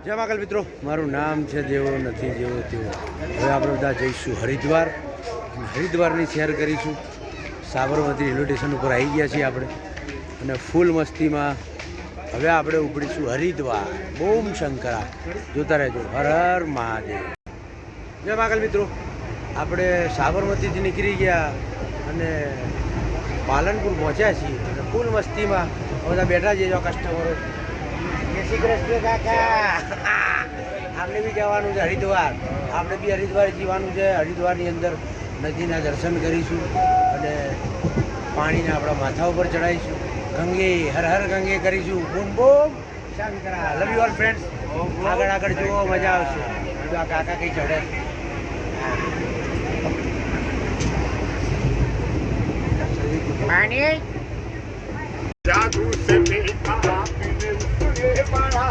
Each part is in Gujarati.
જય મહાકાલ મિત્રો, મારું નામ છે જેવો નથી જેવો તેવો. હવે આપણે બધા જઈશું હરિદ્વાર. હરિદ્વારની શેર કરીશું. સાબરમતી રેલવે સ્ટેશન ઉપર આવી ગયા છીએ આપણે અને ફૂલ મસ્તીમાં હવે આપણે ઉપડીશું હરિદ્વાર. બોમ શંકરા, જોતા રહેજો. હર હર મહાદેવ. જય મહાકાલ મિત્રો, આપણે સાબરમતીથી નીકળી ગયા અને પાલનપુર પહોંચ્યા છીએ અને ફૂલ મસ્તીમાં બધા બેઠા છીએ કસ્ટમરો. જય શ્રી કૃષ્ણ કાકા. આપણે બી જવાનું છે હરિદ્વાર. આપણે બી હરિદ્વાર જવાનું છે. હરિદ્વારની અંદર નદીના દર્શન કરીશું અને પાણીને આપણા માથા ઉપર ચડાવીશું. ગંગે હર હર ગંગે કરીશું. બૂમ બૂમ શંકરા. લવ યુ ઓલ ફ્રેન્ડ્સ. આગળ આગળ જુઓ, મજા આવશે. આ કાકા કઈ ચડે પાણી. जादू से देखा आपने उसने बड़ा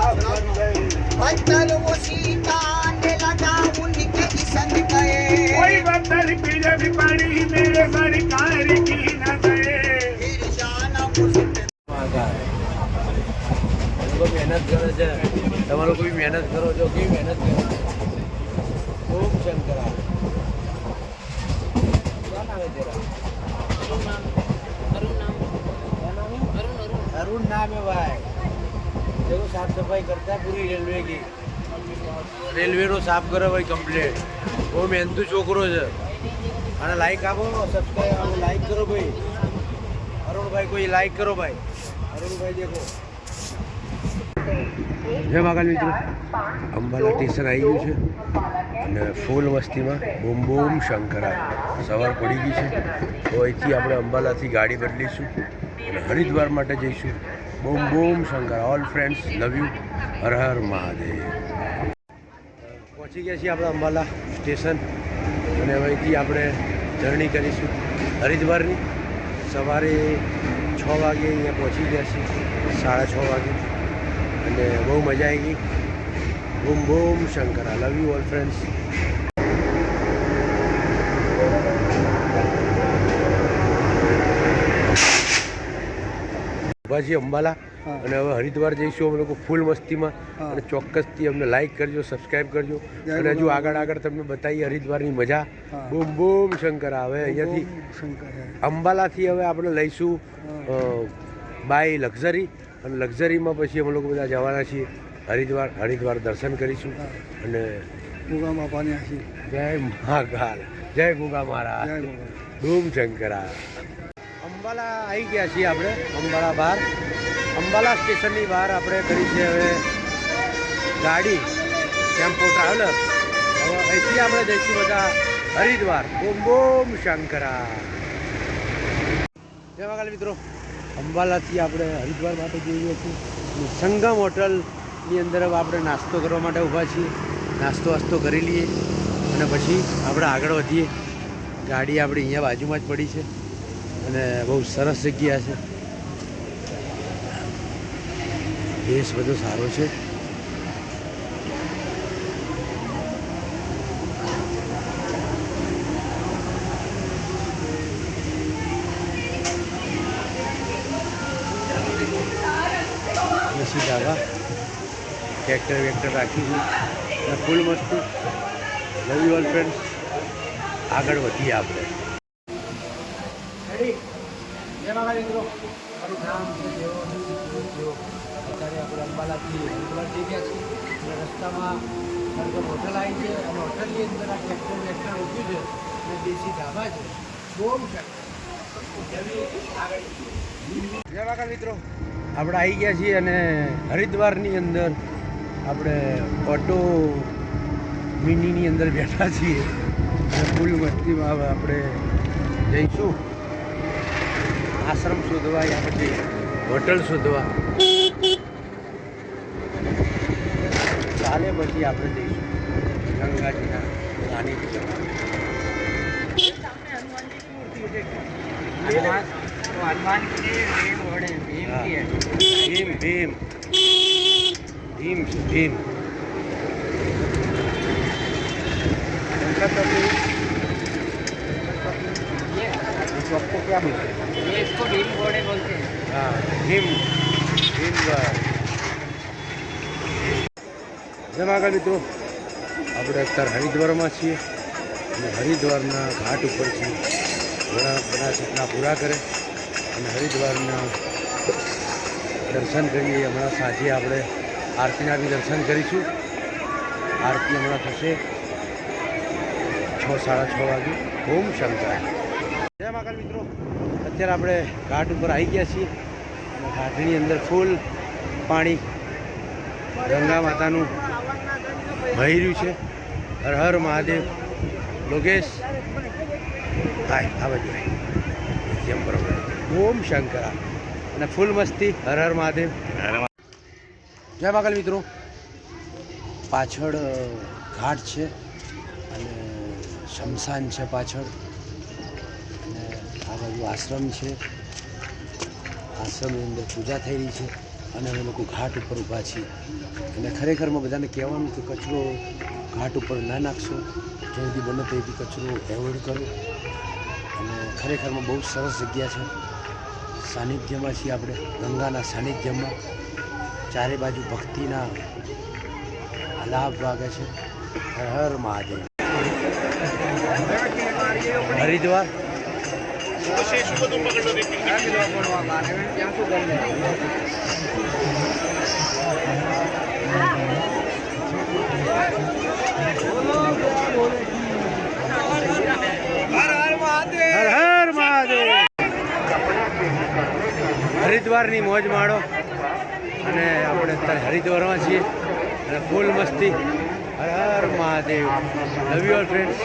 बदल वो सीता ने लगा उनके संग गए कोई बदल पीले भी पड़ी मेरे सरकार की नजर फिर जाना मुझसे મહેનત કરે છે. તમારો કોઈ મહેનત કરો છો, કેવી મહેનત કરો. ખૂબ શંકરા. क्या नाम है तेरा? अरुण नाम है भाई. देखो साफ सफाई करता है पूरी रेलवे की. रेलवे નો સાફ કરે ભાઈ કમ્પ્લીટ. બહુ મહેનતુ છોકરો છે. અને લાઈક આપો, સબસ્ક્રાઈબ, લાઈક કરો ભાઈ. અરુણભાઈ કોઈ લાઈક કરો ભાઈ. અરુણભાઈ દેખો. જય મહાકાલ મિત્રો, અંબાલા સ્ટેશન આવી ગયું છે અને ફૂલ વસ્તીમાં બૂમ બૂમ શંકરા. સવાર પડી ગઈ છે તો અહીંથી આપણે અંબાલાથી ગાડી બદલીશું અને હરિદ્વાર માટે જઈશું. બૂમ બૂમ Shankara. All friends love you. Har Har Mahadev. પહોંચી ગયા છીએ આપણે અંબાલા સ્ટેશન અને હવે અહીંથી આપણે જર્ની કરીશું હરિદ્વારની. સવારે 6 વાગે અહીંયા પહોંચી ગયા છીએ, 6:30 વાગે. અને બહુ મજા આવી ગઈ. બૂમ બૂમ શંકરા. લવ યુ ઓલ ફ્રેન્ડ્સ. ઊભા છીએ અંબાલા અને હવે હરિદ્વાર જઈશું અમે લોકો ફૂલ મસ્તીમાં. અને ચોક્કસથી અમને લાઈક કરજો, સબસ્ક્રાઈબ કરજો અને હજુ આગળ આગળ તમને બતાવીએ હરિદ્વારની મજા. બૂમ બૂમ શંકરા. હવે અહીંયાથી અંબાલાથી હવે આપણે લઈશું બાય લક્ઝરી અને લક્ઝરીમાં પછી અમે લોકો બધા જવાના છીએ હરિદ્વાર. હરિદ્વાર દર્શન કરીશું અને ગુગા બાપાની આશી. જય મહાકાલ. જય ગુગા મહારાજ. બૂમ શંકરા. અંબાલા આવી ગયા છીએ આપણે. અંબાલા બહાર, અંબાલા સ્ટેશનની બહાર આપણે કરી છે હવે ગાડી, ટેમ્પો ટ્રાવેલર. હવે અહીંથી આપણે જઈશું બધા હરિદ્વાર. બૂમ બૂમ શંકરા. જય મહાકાલ મિત્રો, અંબાલાથી આપણે હરિદ્વાર માટે જઈએ છીએ. સંગમ હોટલની અંદર આપણે નાસ્તો કરવા માટે ઊભા છીએ. નાસ્તો વાસ્તો કરી લઈએ અને પછી આપણે આગળ વધીએ. ગાડી આપણી અહીંયા બાજુમાં જ પડી છે અને બહુ સરસ જગ્યા છે. દેશ બધો સારો છે. ધાબા, ટ્રેક્ટર વેક્ટર રાખીશું અને ફૂલ મસ્તી. લવ યુ ઓલ ફ્રેન્ડ્સ. આગળ વધીએ આપણે. જય મહાકાલ મિત્રો, મારું નામ છે જેવો નથી તેવો જેવો. અત્યારે આપણે અંબાલાથી હરિદ્વાર જઈ ગયા છીએ અને રસ્તામાં સરગમ હોટલ આવી છે અને હોટલની અંદર આ ટ્રેક્ટર વેક્ટર ઊભું છે અને દેશી ધાબા છે. બહુ જય મહાકાલ મિત્રો, આપણે આવી ગયા છીએ અને હરિદ્વારની અંદર આપણે ઓટો મિનીની અંદર બેઠા છીએ અને ફૂલ મસ્તીમાં હવે આપણે જઈશું આશ્રમ શોધવા યા પછી હોટલ શોધવા. ચાલે પછી આપણે જઈશું ગંગાજીના સાનિધ્ય. हनुमान की रेल घोड़े भीम की है. भीम भीम भीम भीम. आपको क्या बोलते हैं? ये इसको भीम घोड़े बोलते हैं. हाँ भीम भीम. જેમ આગળ મિત્રો આપણે અત્યારે હરિદ્વારમાં છીએ અને હરિદ્વારના ઘાટ ઉપર છીએ. ઘણા સપના પૂરા કરે અને હરિદ્વારના દર્શન કરીએ. હમણાં સાંજે આપણે આરતીના બી દર્શન કરીશું. આરતી હમણાં થશે 6 સાડા 6 વાગે. ઓમ શંકર. જય મહાકાલ મિત્રો, અત્યારે આપણે ઘાટ ઉપર આવી ગયા છીએ અને ઘાટની અંદર ફૂલ પાણી ગંગા માતાનું વહી રહ્યું છે. હર હર મહાદેવ. લોકેશ હાય આ બાજુ જેમ બરોબર. ઓમ શંકરા અને ફૂલ મસ્તી. હર હર મહાદેવ. જય મહાકાલ મિત્રો, પાછળ ઘાટ છે અને શમશાન છે પાછળ અને આ બાજુ આશ્રમ છે. આશ્રમની અંદર પૂજા થઈ રહી છે અને અમે લોકો ઘાટ ઉપર ઊભા છીએ. અને ખરેખરમાં બધાને કહેવાનું કે કચરો ઘાટ ઉપર ના નાખશો, જ્યાંથી બને ત્યાંથી કચરો એવોઇડ કરો. અને ખરેખરમાં બહુ સરસ જગ્યા છે. સાનિધ્યમાં છીએ આપણે, ગંગાના સાનિધ્યમાં. ચારે બાજુ ભક્તિના લાભ વાગે છે. હર હર મહાદેવ. હરિદ્વાર હર હર મહાદેવ. હરિદ્વારની મોજ માણો અને આપણે અત્યારે હરિદ્વારમાં છીએ અને ફૂલ મસ્તી. Har Har Mahadev. Love you all friends.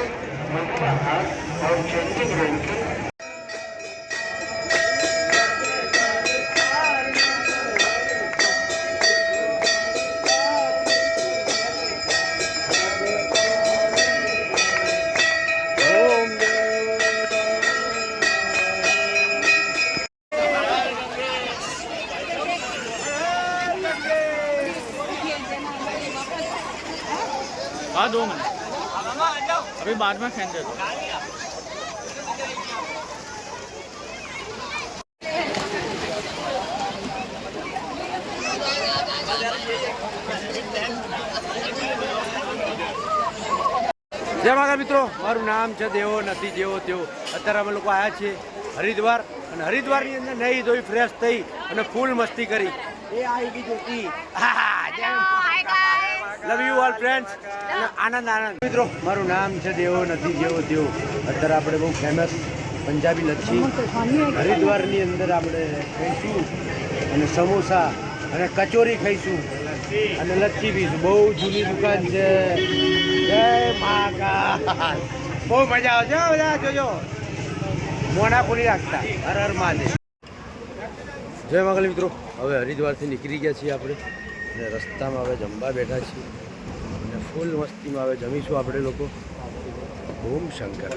हाँ 2 मिनट अभी बाद में फेंक दे दो. જય મહાકાલ મિત્રો, મારું નામ છે દેવો નથી જેવો તેવો. અત્યારે અમે લોકો આવ્યા છીએ હરિદ્વાર અને હરિદ્વારની અંદર નહીં ધોઈ ફ્રેશ થઈ અને ફૂલ મસ્તી કરી. એ આવી ગઈ જોતી. Love you all friends. આનંદ આનંદ. મિત્રો મારું નામ છે દેવો નથી જેવો તેવો. અત્યારે આપણે બહુ ફેમસ પંજાબી લચ્છી હરિદ્વારની અંદર આપણે ખાઈશું અને સમોસા અને કચોરી ખાઈશું અને લચ્છી પીશું. બહુ જૂની દુકાન છે. જય મહાકાલ. બહુ મજા આવશે બધા. જોજો મોના ખોલી રાખતા. હર હર મહાદેવ. જય મહાકાલ મિત્રો, હવે હરિદ્વારથી નીકળી ગયા છીએ આપણે અને રસ્તામાં હવે જમવા બેઠા છીએ અને ફૂલ મસ્તીમાં હવે જમીશું આપણે લોકો. ઓમ શંકર.